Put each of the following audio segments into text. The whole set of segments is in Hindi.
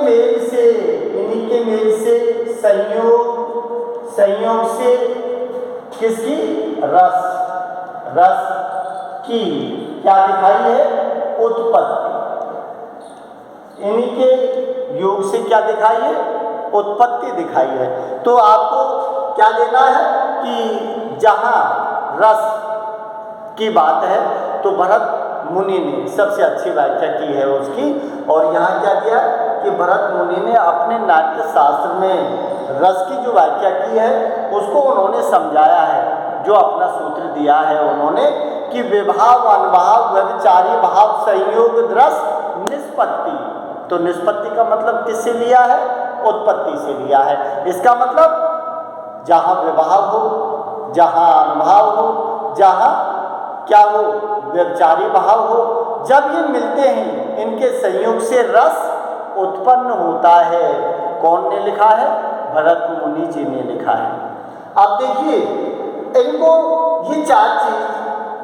मेल से संयोग से किसकी? रस की क्या दिखाई है? उत्पत्ति। इन्हीं के योग से क्या दिखाई है? उत्पत्ति दिखाई है। तो आपको क्या लेना है कि जहाँ रस की बात है तो भरत मुनि ने सबसे अच्छी व्याख्या की है उसकी, और यहाँ क्या दिया कि भरत मुनि ने अपने नाट्य शास्त्र में रस की जो व्याख्या की है उसको उन्होंने समझाया है। जो अपना सूत्र दिया है उन्होंने कि विभाव अनुभाव व्यभिचारी भाव संयोग रस निष्पत्ति। तो निष्पत्ति का मतलब किससे लिया है? उत्पत्ति से लिया है। इसका मतलब जहाँ विभाव हो, जहाँ अनुभाव हो, जहाँ क्या हो? व्यभिचारी भाव हो, जब ये मिलते हैं इनके संयोग से रस उत्पन्न होता है। कौन ने लिखा है? भरत मुनि जी ने लिखा है। अब देखिए इनको ये चार चीज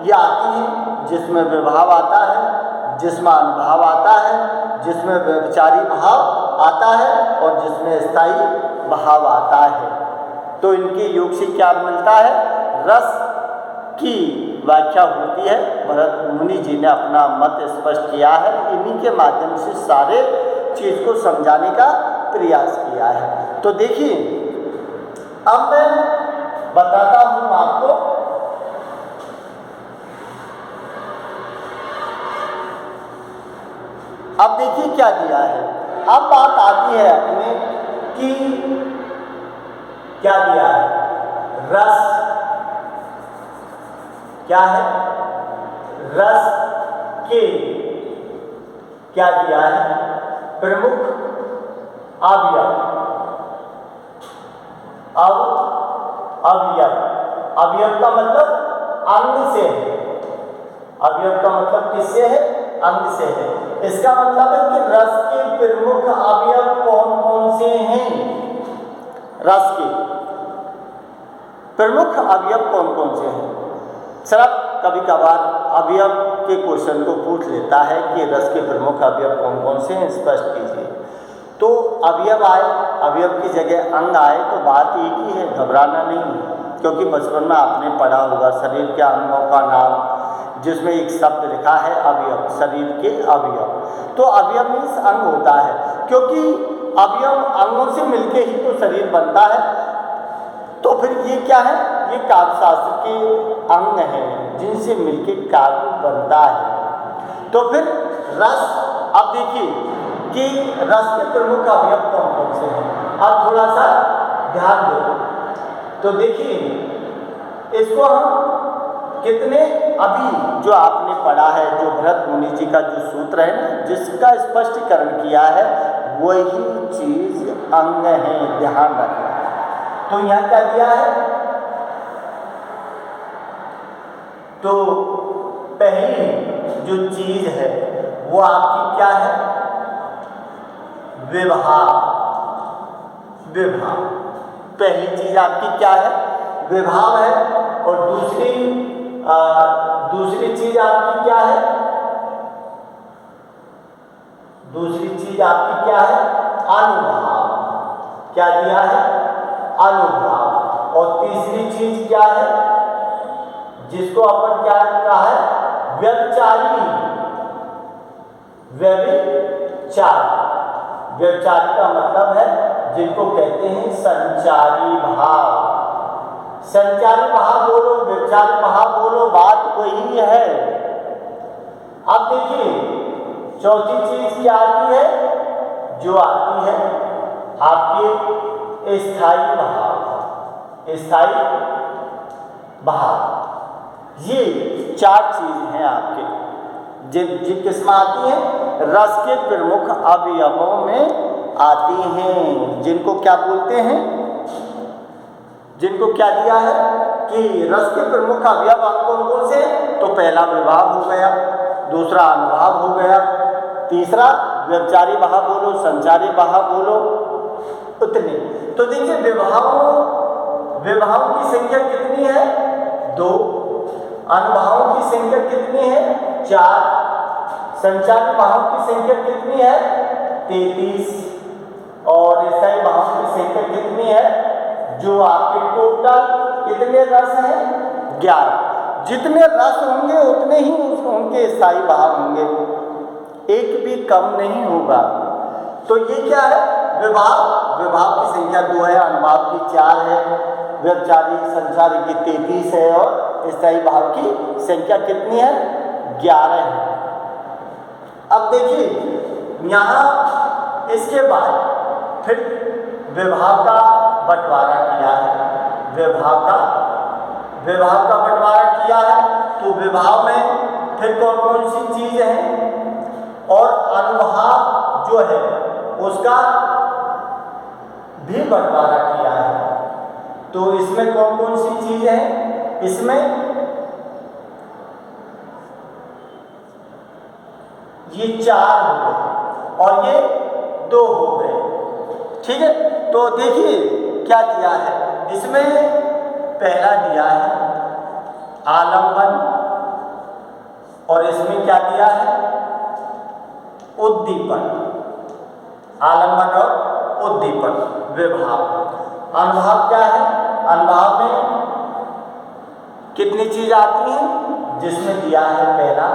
ये आती हैं, जिसमें विभाव आता है, जिसमें अनुभाव आता है, जिसमें व्यभिचारी भाव आता है और जिसमें स्थायी भाव आता है। तो इनके योग से क्या मिलता है? रस की व्याख्या होती है। भरत मुनि जी ने अपना मत स्पष्ट किया है, इन्हीं के माध्यम से सारे चीज को समझाने का प्रयास किया है। तो देखिए अब मैं बताता हूं आपको अब देखिए क्या दिया है। अब बात आती है अपने कि क्या दिया है? रस क्या है? रस के क्या दिया है? प्रमुख अवयव। अवयव का मतलब अंग से है। अवयव का मतलब किससे है? अंग से है। इसका मतलब है कि रस के प्रमुख अवयव कौन कौन से हैं? रस के प्रमुख अवयव कौन कौन से हैं? सर कभी कभार अवयव के क्वेश्चन को पूछ लेता है कि रस के प्रमुख अवयव कौन कौन से हैं, स्पष्ट कीजिए। तो अवयव आए, अवयव की जगह अंग आए तो बात एक ही है, घबराना नहीं है। क्योंकि बचपन में आपने पढ़ा होगा शरीर के अंगों का नाम, जिसमें एक शब्द लिखा है अवयव, शरीर के अवयव। तो अवयव मीन्स अंग होता है, क्योंकि अवयव अंगों से मिलके ही तो शरीर बनता है। तो फिर ये क्या है? ये काव्यशास्त्र के अंग हैं जिनसे मिलके काव्य बनता है। तो फिर रस, अब देखिए कि रस के प्रमुख अवयव कौन कौन से हैं। अब थोड़ा सा ध्यान दो तो देखिए इसको हम कितने अभी जो आपने पढ़ा है, जो भरत मुनि जी का जो सूत्र है ना, जिसका स्पष्टीकरण किया है, वही चीज अंग है, ध्यान रखना। तो यहाँ क्या दिया है? तो पहली जो चीज है वो आपकी क्या है? विभाव। पहली चीज आपकी क्या है? विभाव है। और दूसरी चीज आपकी क्या है? दूसरी चीज आपकी क्या है? अनुभाव। क्या दिया है? अनुभाव। और तीसरी चीज क्या है? जिसको अपन क्या कहा है? व्यभिचारी। व्यभिचारी का मतलब है जिनको कहते हैं संचारी भाव। संचारी भाव बोलो, व्यभिचारी भाव बोलो, बात वही है। अब देखिए चौथी चीज क्या आती है? जो आती है आपके स्थायी भाव। ये चार चीज हैं आपके जिन किसमें आती हैं? रस के प्रमुख अवयवों में आती हैं, जिनको क्या बोलते हैं? जिनको क्या दिया है कि रस के प्रमुख अवयव कौन कौन से? तो पहला विभाव हो गया, दूसरा अनुभाव हो गया, तीसरा व्यभिचारी भाव बोलो, संचारी भाव बोलो, उतने। तो देखिए विभावों की संख्या कितनी है? 2। अनुभावों की संख्या कितनी है? 4। संचारी भावों की संख्या कितनी है? 33। और स्थायी भावों की संख्या कितनी है? जो आपके टोटल कितने रस हैं? 11। जितने रस होंगे उतने ही उनके स्थायी भाव होंगे, एक भी कम नहीं होगा। तो ये क्या है? विभाव। विभाव की संख्या 2 है, अनुभाव की 4 है, व्यभिचारी संचारी की 33 है और स्थायी भाव की संख्या कितनी है? 11 है। अब देखिए यहाँ इसके बाद फिर विभाव का बंटवारा किया है। विभाव का बंटवारा किया है, तो विभाव में फिर कौन कौन सी चीज है? और अनुभाव जो है उसका भी बंटवारा किया है। तो इसमें कौन कौन सी चीज है? इसमें ये 4 हो गए और ये 2 हो गए। ठीक है, तो देखिए क्या दिया है इसमें। पहला दिया है आलंबन और इसमें क्या दिया है? उद्दीपन। आलंबन और उद्दीपन विभाव। अनुभाव क्या है? अनुभाव में कितनी चीज आती हैं? जिसमें दिया है पहला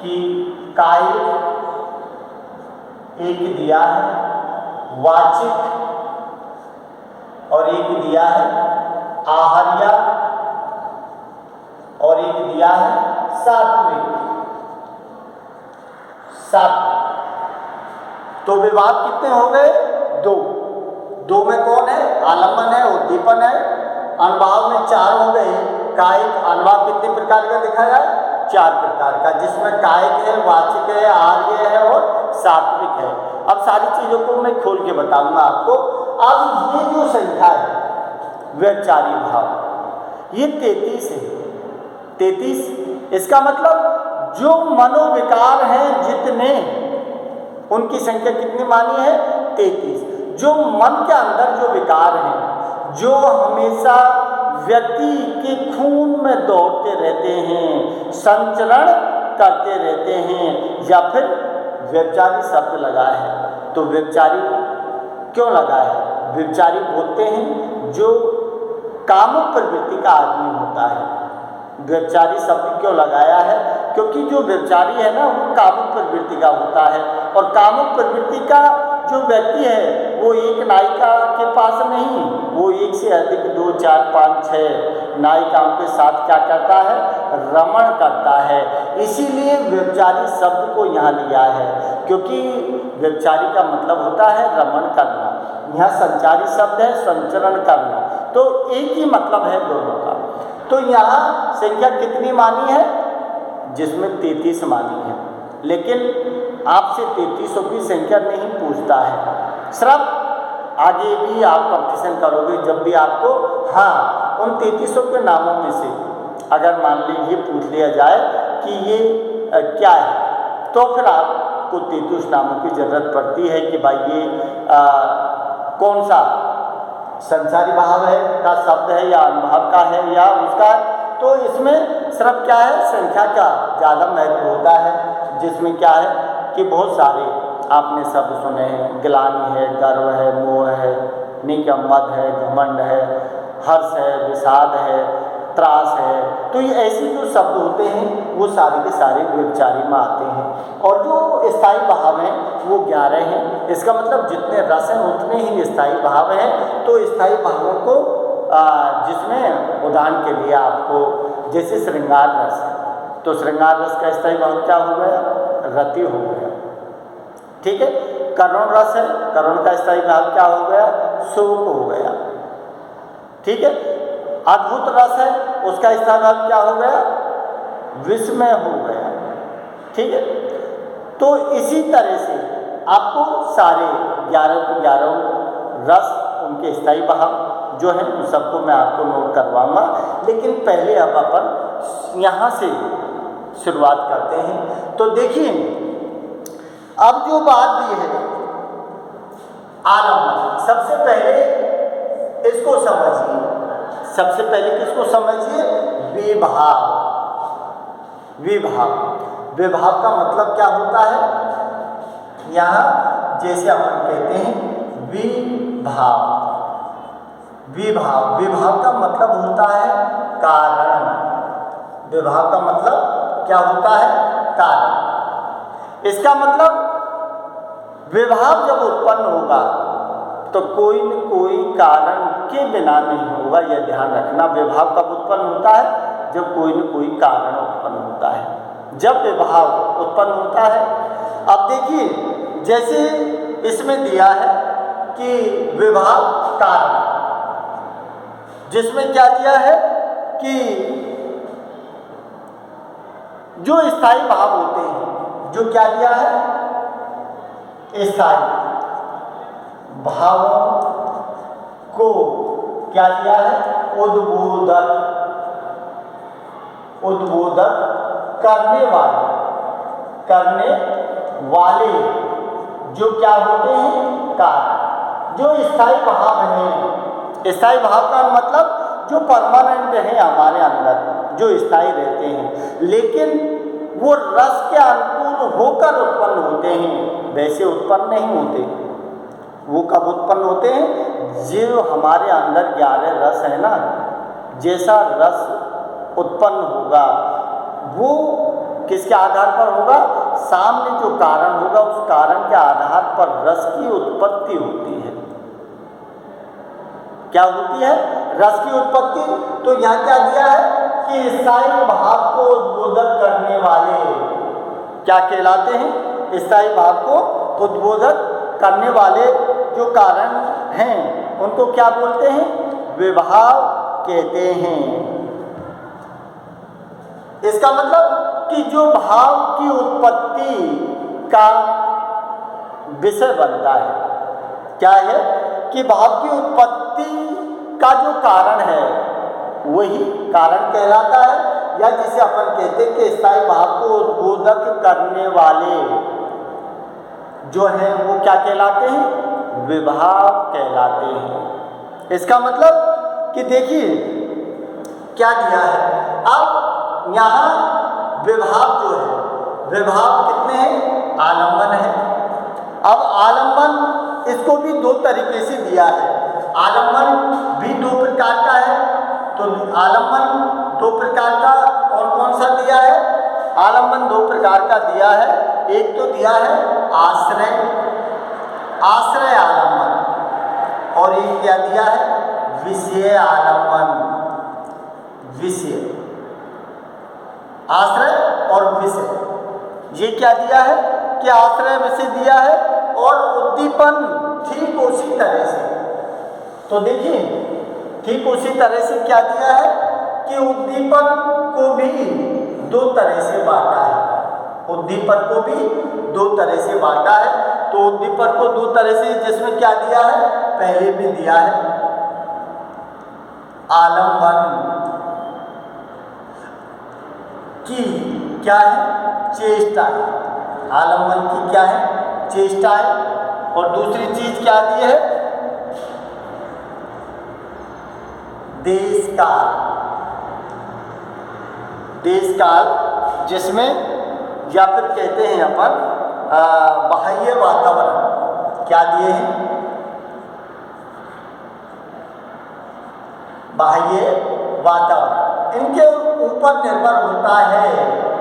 कि कायिक, एक दिया है वाचिक और एक दिया है आहर्य और एक दिया है सात्विक। तो विभाव कितने हो गए? 2 में कौन है? आलंबन है, उद्दीपन है। अनुभाव में 4 हो गए। कायिक अनुभाव कितने प्रकार का दिखाया है? 4 प्रकार का, जिसमें कायिक है, वाचिक है, आर्य है और सात्विक है। अब सारी चीजों को मैं खोल के बताऊंगा आपको। अब ये जो संख्या है व्यभिचारी भाव, ये 33 है। 33 इसका मतलब जो मनोविकार हैं जितने, उनकी संख्या कितनी मानी है? 33। जो मन के अंदर जो विकार हैं, जो हमेशा व्यक्ति के खून में दौड़ते रहते हैं, संचरण करते रहते हैं, या फिर व्यभिचारी शब्द लगा है। तो व्यभिचारी क्यों लगा है? व्यभिचारी बोलते हैं जो कामुक प्रवृत्ति का आदमी होता है। व्यभिचारी शब्द क्यों लगाया है? क्योंकि जो व्यभिचारी है ना, वो कामुक प्रवृत्ति का होता है। और कामुक प्रवृत्ति का जो व्यक्ति है वो एक नायिका के पास नहीं, वो एक से अधिक 2, 4, 5, 6 नायिकाओं के साथ क्या करता है? रमण करता है। इसीलिए व्यभिचारी शब्द को यहाँ लिया है, क्योंकि व्यभिचारी का मतलब होता है रमण करना। यहाँ संचारी शब्द है संचरण करना, तो एक ही मतलब है दोनों का। तो यहाँ संख्या कितनी मानी है? जिसमें 33 मानी है, लेकिन आपसे 3300 की संख्या नहीं पूछता है। सिर्फ आगे भी आप कंपटीशन करोगे जब भी आपको उन 3300 के नामों में से अगर मान लीजिए पूछ लिया जाए कि ये क्या है, तो फिर आपको 33 नामों की जरूरत पड़ती है कि भाई ये कौन सा संचारी भाव है का शब्द है, या अनुभाव का है, या उसका। तो इसमें सिर्फ क्या है? संख्या का ज़्यादा महत्व होता है, जिसमें क्या है कि बहुत सारे आपने शब्द सुने हैं। ग्लानि है, गर्व है, मोह है, निगम, मद है, घमंड है, हर्ष है, विषाद है, त्रास है। तो ये ऐसे जो शब्द होते हैं वो सारे के सारे व्यभिचारी में आते हैं। और जो स्थायी भाव हैं वो 11 हैं। इसका मतलब जितने रस हैं उतने ही स्थायी भाव हैं। तो स्थायी भावों को जिसमें उदाहरण के लिए आपको जैसे श्रृंगार रस है, तो श्रृंगार रस का स्थायी भाव क्या हो गया? रति हो गया। ठीक है। करुण रस है, करुण का स्थायी भाव क्या हो गया? शोक हो गया। ठीक है। अद्भुत रस है, उसका स्थायी भाव क्या हो गया? विस्मय हो गया। ठीक है। तो इसी तरह से आपको सारे 11 रस, उनके स्थायी भाव जो है उन सबको मैं आपको नोट करवाऊंगा। लेकिन पहले अब अपन यहाँ से शुरुआत करते हैं। तो देखिए अब जो बात दी है आलंबन, सबसे पहले इसको समझिए। सबसे पहले किसको समझिए? विभाव। विभाव, विभाव का मतलब क्या होता है? यहाँ जैसे अपन कहते हैं विभाव। विभाव, विभाव का मतलब होता है कारण। विभाव का मतलब क्या होता है? कारण। इसका मतलब विभाव जब उत्पन्न होगा तो कोई न कोई कारण के बिना नहीं होगा, यह ध्यान रखना। विभाव कब उत्पन्न होता है? जब कोई न कोई कारण उत्पन्न होता है, जब विभाव उत्पन्न होता है। अब देखिए, जैसे इसमें दिया है कि विभाव कारण, जिसमें क्या दिया है कि जो स्थायी भाव होते हैं, जो क्या दिया है? स्थायी भावों को क्या दिया है? उद्बोधक, उद्बोधक करने वाले, करने वाले जो क्या होते हैं? कारण। जो स्थायी भाव हैं, स्थायी भाव का मतलब जो परमानेंट है हमारे अंदर, जो स्थायी रहते हैं, लेकिन वो रस के अनुकूल होकर उत्पन्न होते हैं, वैसे उत्पन्न नहीं होते। वो कब उत्पन्न होते हैं? जो हमारे अंदर 11 रस है ना, जैसा रस उत्पन्न होगा वो किसके आधार पर होगा? सामने जो कारण होगा उस कारण के आधार पर रस की उत्पत्ति होती है। क्या होती है? रस की उत्पत्ति। तो यहाँ क्या दिया है कि स्थायी भाव को उद्बोधक करने वाले क्या कहलाते हैं? स्थायी भाव को उद्बोधक करने वाले जो कारण हैं उनको क्या बोलते हैं? विभाव कहते हैं। इसका मतलब कि जो भाव की उत्पत्ति का विषय बनता है, क्या है कि भाव की उत्पत्ति का जो कारण है वही कारण कहलाता है, या जिसे अपन कहते हैं कि स्थायी भाव को उद्बोधक करने वाले जो हैं वो क्या कहलाते हैं? विभाव कहलाते हैं। इसका मतलब कि देखिए क्या दिया है। अब यहाँ विभाव जो है, विभाव कितने हैं? आलंबन है। अब आलंबन इसको भी दो तरीके से दिया है। आलंबन भी दो प्रकार का है। तो आलंबन दो प्रकार का कौन कौन सा दिया है? आलंबन दो प्रकार का दिया है। एक तो दिया है आश्रय, आश्रय आलंबन, और एक क्या दिया है? विषय आलंबन। विषय, आश्रय और विषय, ये क्या दिया है कि आश्रय विषय दिया है, और उद्दीपन ठीक उसी तरह से। तो देखिए ठीक उसी तरह से क्या दिया है कि उद्दीपन को भी दो तरह से बांटा है। उद्दीपन को भी दो तरह से बांटा है। तो उद्दीपन को दो तरह से, जिसमें क्या दिया है? पहले भी दिया है आलंबन की क्या है? चेष्टा है। आलंबन की क्या है? चेष्टा है। और दूसरी चीज क्या दी है? देशकाल। देशकाल, जिसमें या फिर कहते हैं अपन बाह्य वातावरण। क्या दिए हैं? बाह्य वातावरण। इनके ऊपर निर्भर होता है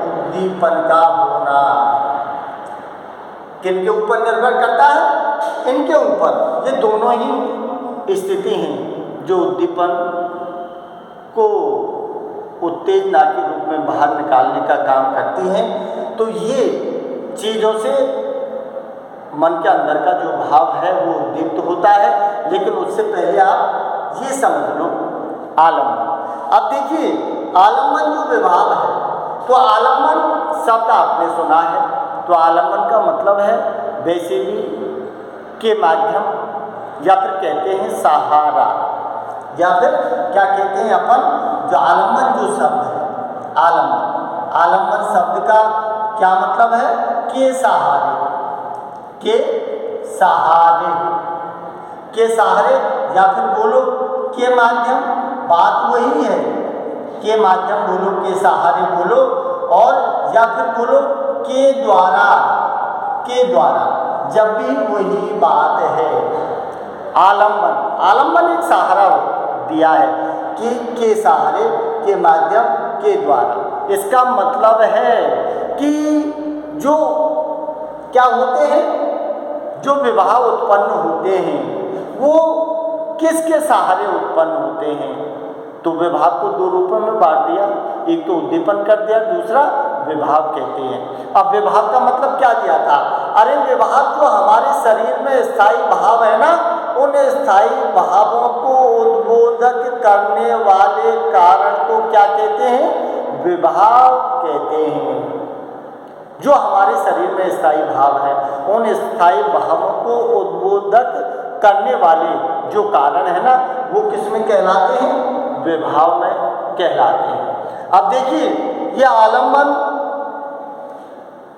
उद्दीपन का होना। किनके ऊपर निर्भर करता है? इनके ऊपर। ये दोनों ही स्थिति हैं जो उद्दीपन को उत्तेजना के रूप में बाहर निकालने का काम करती हैं। तो ये चीज़ों से मन के अंदर का जो भाव है वो उद्दीप्त होता है। लेकिन उससे पहले आप ये समझ लो आलंबन। अब देखिए आलंबन जो विभाव है, तो आलंबन शब्द आपने सुना है। तो आलंबन का मतलब है वैसे भी के माध्यम, या फिर कहते हैं सहारा, या फिर क्या कहते हैं अपन, जो आलंबन जो शब्द है, आलंबन, आलंबन शब्द का क्या मतलब है? के सहारे, के सहारे, के सहारे, या फिर बोलो के माध्यम। बात वही है, के माध्यम बोलो, के सहारे बोलो, और या फिर बोलो के द्वारा, के द्वारा, जब भी वही बात है। आलम्बन, आलम्बन एक सहारा दिया है कि के सहारे, के माध्यम, के द्वारा। इसका मतलब है कि जो क्या होते हैं, जो विवाह उत्पन्न होते हैं वो किसके सहारे उत्पन्न होते हैं? तो विभाव को दो रूपों में बांट दिया, एक तो उद्दीपन कर दिया, दूसरा विभाव कहते हैं। अब विभाव का मतलब क्या दिया था? अरे विभाव जो हमारे शरीर में स्थायी भाव है ना, उन स्थायी भावों को उद्बोधक करने वाले कारण को क्या कहते हैं? विभाव कहते हैं। जो हमारे शरीर में स्थायी भाव है, उन स्थायी भावों को उद्बोधक करने वाले जो कारण है ना, वो किस में कहलाते हैं? विभाव में कहलाते हैं। अब देखिए ये आलम्बन,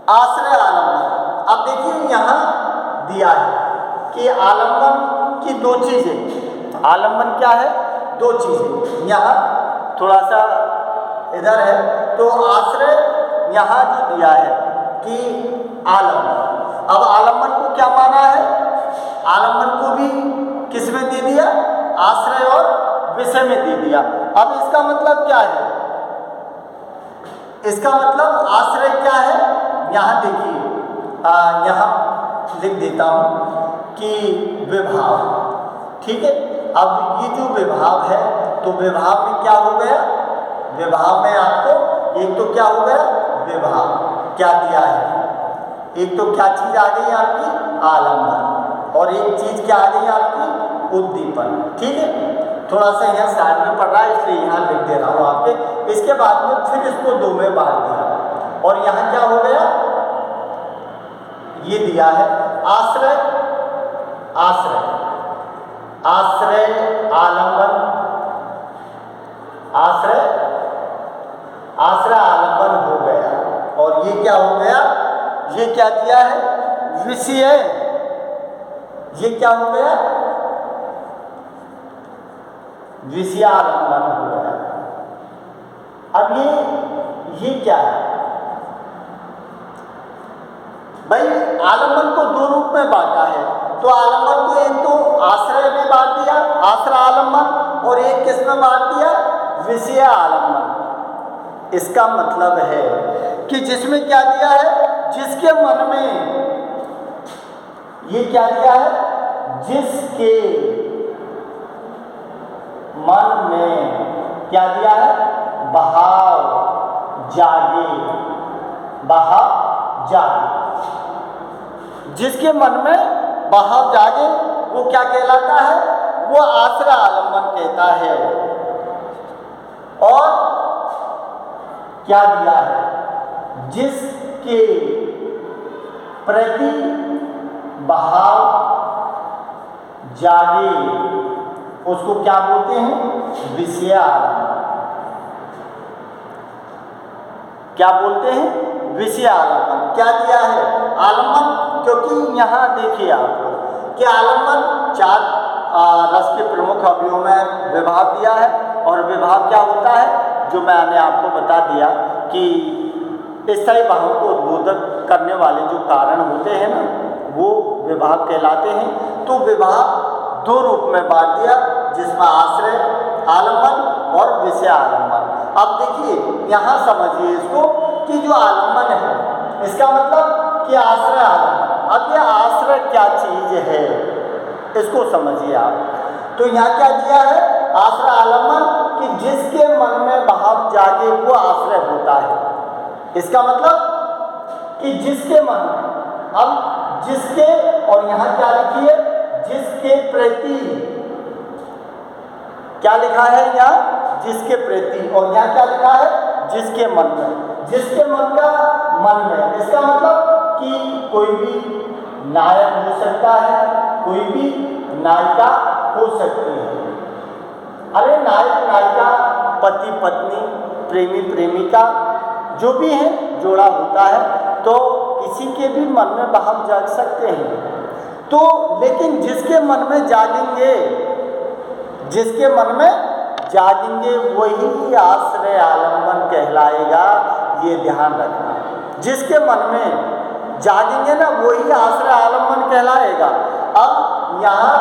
आश्रय आलम्बन। अब देखिए यहाँ दिया है कि आलम्बन की दो चीजें, आलम्बन क्या है? दो चीजें। यहाँ थोड़ा सा इधर है तो आश्रय यहाँ जो दिया है कि आलम्बन। अब आलम्बन को क्या माना है? आलम्बन को भी किस में दे दिया? आश्रय और विषय में दे दिया। अब इसका मतलब क्या है? इसका मतलब आश्रय क्या है? यहाँ देखिए, यहाँ लिख देता हूँ कि विभाव, ठीक है। अब ये जो विभाव है तो विभाव में क्या हो गया? विभाव में आपको एक तो क्या हो गया? विभाव क्या दिया है? एक तो क्या चीज आ गई आपकी? आलम्बन। और एक चीज क्या आ गई आपकी? उद्दीपन, ठीक है। थोड़ा सा यहाँ साइड में पड़ रहा है इसलिए यहाँ लिख दे रहा हूँ आपके। इसके बाद में फिर इसको दो में बांट दिया और यहाँ क्या हो गया? ये दिया है आश्रय, आश्रय, आश्रय आलम्बन, आश्रय, आश्रय आलम्बन हो गया। और ये क्या हो गया? ये क्या दिया है? विषय। ये क्या हो गया? विषयालंबन हो गया। अब ये क्या है भाई? आलम्बन को दो रूप में बांटा है, तो आलम्बन को एक तो आश्रय में बांट दिया, आश्रय आलम्बन, और एक किस में बांट दिया? विषय आलम्बन। इसका मतलब है कि जिसमें क्या दिया है? जिसके मन में, ये क्या दिया है? जिसके मन में क्या दिया है? भाव जागे, भाव जागे। जिसके मन में भाव जागे वो क्या कहलाता है? वो आश्रय आलम्बन कहता है। और क्या दिया है? जिसके प्रति भाव जागे उसको क्या बोलते हैं? विषय आलम्बन। क्या बोलते हैं? विषय आलम्बन। क्या दिया है? आलम्बन। क्योंकि यहाँ देखिए आप लोग कि आलम्बन चार रस के प्रमुख अवयवों में विभाव दिया है। और विभाव क्या होता है? जो मैंने आपको बता दिया कि स्थायी भावों को उद्बोधक करने वाले जो कारण होते हैं ना, वो विभाव कहलाते हैं। तो विभाव दो रूप में बांट दिया, जिसमें आश्रय आलम्बन और विषय आलम्बन। अब देखिए यहाँ समझिए इसको कि जो आलम्बन है इसका मतलब कि आश्रय आलम्बन। अब ये आश्रय क्या चीज है इसको समझिए आप। तो यहाँ क्या दिया है? आश्रय आलम्बन कि जिसके मन में भाव जागे वो आश्रय होता है। इसका मतलब कि जिसके मन में, अब जिसके, और यहाँ क्या लिखिए? जिसके प्रति। क्या लिखा है यहाँ? जिसके प्रति। और यहाँ क्या लिखा है? जिसके मन में। जिसके मन का मन में, इसका मतलब कि कोई भी नायक हो सकता है, कोई भी नायिका हो सकती है। अरे नायक नायिका, पति पत्नी, प्रेमी प्रेमिका, जो भी है जोड़ा होता है, तो किसी के भी मन में भाव जाग सकते हैं। तो लेकिन जिसके मन में जागेंगे, जिसके मन में जागेंगे वही आश्रय आलम्बन कहलाएगा। ये ध्यान रखना, जिसके मन में जागेंगे ना वही आश्रय आलम्बन कहलाएगा। अब यहाँ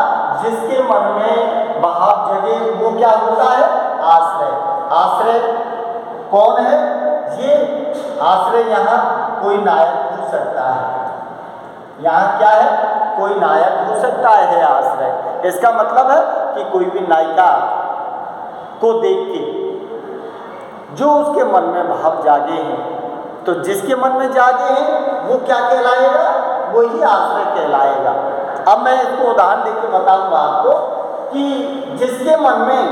जिसके मन में भाव जगे वो क्या होता है? आश्रय। आश्रय कौन है? ये आश्रय यहाँ कोई नायक हो सकता है। यहाँ क्या है? कोई नायक हो सकता है आश्रय। इसका मतलब है कि कोई भी नायिका को देख के जो उसके मन में भाव जागे हैं, तो जिसके मन में जागे हैं वो क्या कहलाएगा? वही आश्रय कहलाएगा। अब मैं इसको उदाहरण देकर बताऊंगा आपको कि जिसके मन में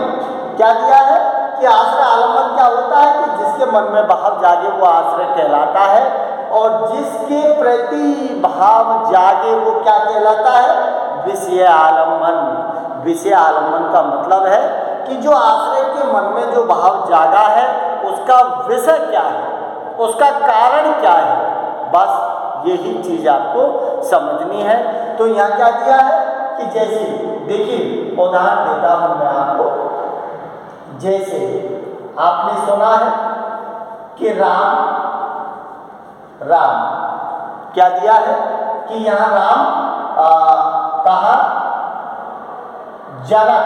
क्या दिया है कि आश्रय आलम्बन क्या होता है कि जिसके मन में भाव जागे वो आश्रय कहलाता है, और जिसके प्रति भाव जागे वो क्या कहलाता है? विषय आलम्बन। विषय आलम्बन का मतलब है कि जो आश्रय के मन में जो भाव जागा है उसका विषय क्या है, उसका कारण क्या है, बस यही चीज आपको समझनी है। तो यहाँ क्या दिया है कि जैसे देखिए उदाहरण देता हूं मैं आपको। जैसे आपने सुना है कि राम क्या दिया है कि यहाँ राम कहा जनक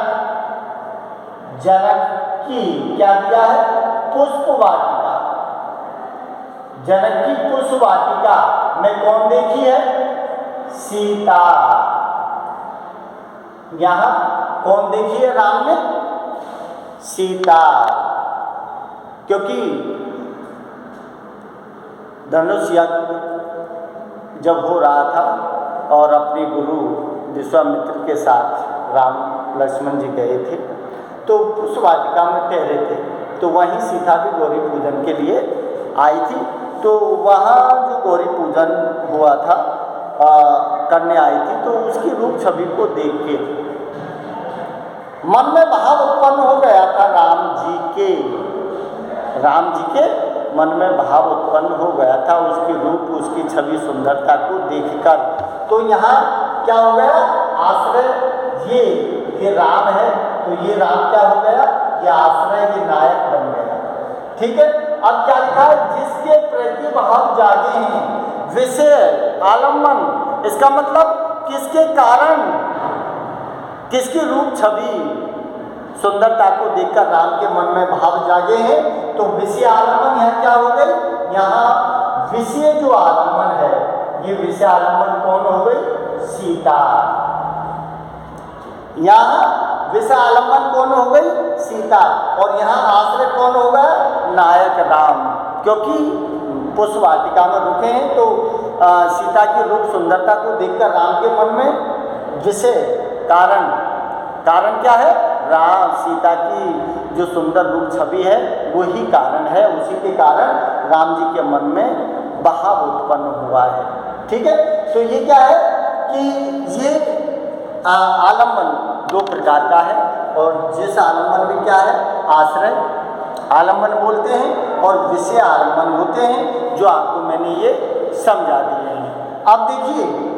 की क्या दिया है? पुष्प वाटिका। जनक की पुष्प वाटिका में कौन देखी है? सीता। यहां कौन देखी है राम ने? सीता। क्योंकि धनुष यज्ञ जब हो रहा था और अपने गुरु विश्वामित्र के साथ राम लक्ष्मण जी गए थे तो उस वाटिका में ठहरे थे, तो वहीं सीता भी गौरी पूजन के लिए आई थी। तो वहाँ जो गौरी पूजन हुआ था करने आई थी, तो उसकी रूप छवि को देख के मन में भाव उत्पन्न हो गया था। राम जी के मन में भाव उत्पन्न हो गया था उसकी रूप, उसकी छवि, सुंदरता को देखकर। तो यहाँ क्या हो गया? आश्रय ये राम है, तो ये राम क्या हो गया? ये आश्रय, ये नायक बन गया। ठीक है। अब क्या लिखा है? जिसके प्रति भाव जागे हैं, विषय आलम्बन। इसका मतलब किसके कारण, किसकी रूप छवि सुंदरता को देखकर राम के मन में भाव जागे हैं, तो विषय आलम्बन यहाँ क्या हो गई? यहाँ विषय जो आलम्बन है, ये विषय आलम्बन कौन हो गई? सीता। यहाँ विषय आलम्बन कौन हो गई? सीता। और यहाँ आश्रय कौन हो गया? नायक राम। क्योंकि पुष्प वाटिका में रुके हैं तो सीता की रूप सुंदरता को देखकर राम के मन में विषय कारण क्या है? राम, सीता की जो सुंदर रूप छवि है वही कारण है। उसी के कारण राम जी के मन में भाव उत्पन्न हुआ है। ठीक है। तो ये क्या है कि ये आलम्बन दो प्रकार का है, और जिस आलम्बन में क्या है? आश्रय आलम्बन बोलते हैं और विषय आलम्बन होते हैं, जो आपको मैंने ये समझा दिए हैं। अब देखिए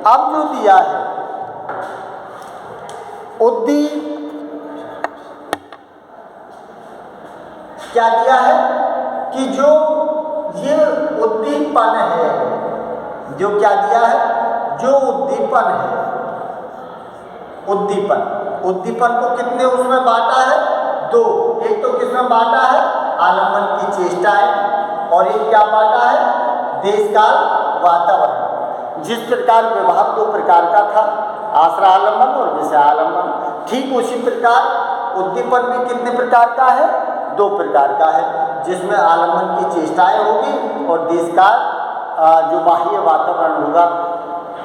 अब जो दिया है उद्दीप, क्या दिया है कि जो ये उद्दीपन है, जो क्या दिया है? जो उद्दीपन है, उद्दीपन को कितने उसमें बांटा है? दो। एक तो किसमें बांटा है? आलम्बन की चेष्टाएं, और एक क्या बांटा है? देश काल वातावरण। जिस प्रकार विभाग दो प्रकार का था, आश्रय आलम्बन और विषय आलम्बन, ठीक उसी प्रकार उद्दीपन भी कितने प्रकार का है? दो प्रकार का है, जिसमें आलम्बन की चेष्टाएं होगी और देश काल जो बाह्य वातावरण होगा,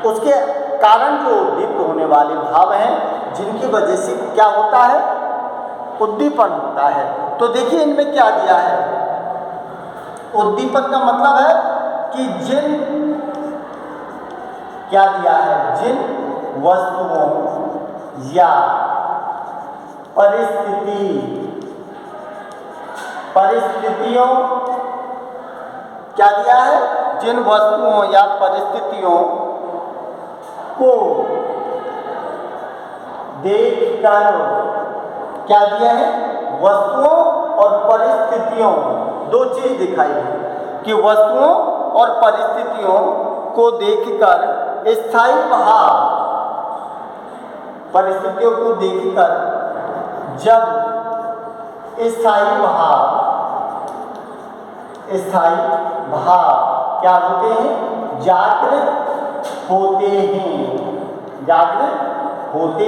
उसके कारण जो उद्दीप्त होने वाले भाव हैं, जिनकी वजह से क्या होता है? उद्दीपन होता है। तो देखिए इनमें क्या दिया है? उद्दीपन का मतलब है कि क्या दिया है? जिन वस्तुओं या परिस्थितियों क्या दिया है? जिन वस्तुओं या परिस्थितियों को देखकर क्या दिया है? वस्तुओं और परिस्थितियों, दो चीज दिखाई है कि वस्तुओं और परिस्थितियों को देखकर स्थायी भाव, परिस्थितियों को देखकर जब स्थायी भाव क्या होते हैं, जागृत होते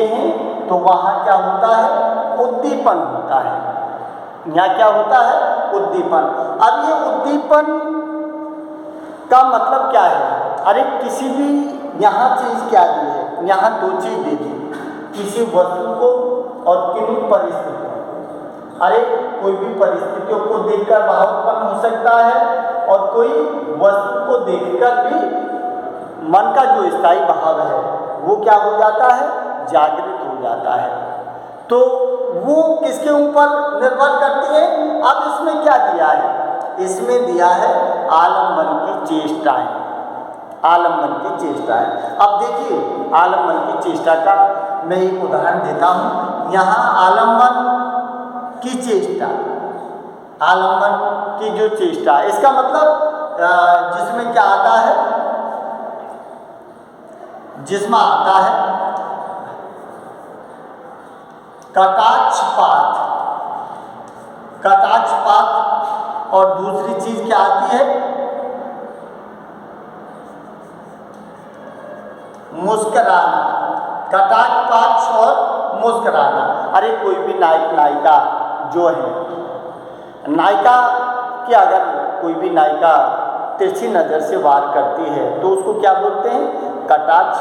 हैं तो वहाँ क्या होता है, उद्दीपन होता है। यहाँ क्या होता है, उद्दीपन। अब ये उद्दीपन का मतलब क्या है, अरे किसी भी यहाँ चीज क्या दी है, यहाँ दो चीज दे दी, किसी वस्तु को और किन्हीं परिस्थितियों। अरे कोई भी परिस्थितियों को देखकर भाव उत्पन्न हो सकता है और कोई वस्तु को देखकर भी मन का जो स्थायी भाव है वो क्या हो जाता है, जागृत हो जाता है। तो वो किसके ऊपर निर्भर करती है। अब इसमें क्या दिया है, इसमें दिया है आलम्बन की चेष्टाएं, आलम्बन की चेष्टाएं। अब देखिए आलम्बन की चेष्टा का मैं एक उदाहरण देता हूँ। यहाँ आलम्बन की चेष्टा, आलम्बन की जो चेष्टा, इसका मतलब जिसमें क्या आता है, जिसमें आता है कटाक्षपात, कटाक्षपात, और दूसरी चीज क्या आती है, मुस्कुराना, कटाक्षपात और मुस्कुराना। अरे कोई भी नायक नायिका जो है, नायिका की अगर कोई भी नायिका तिरछी नजर से वार करती है तो उसको क्या बोलते हैं, कटाक्ष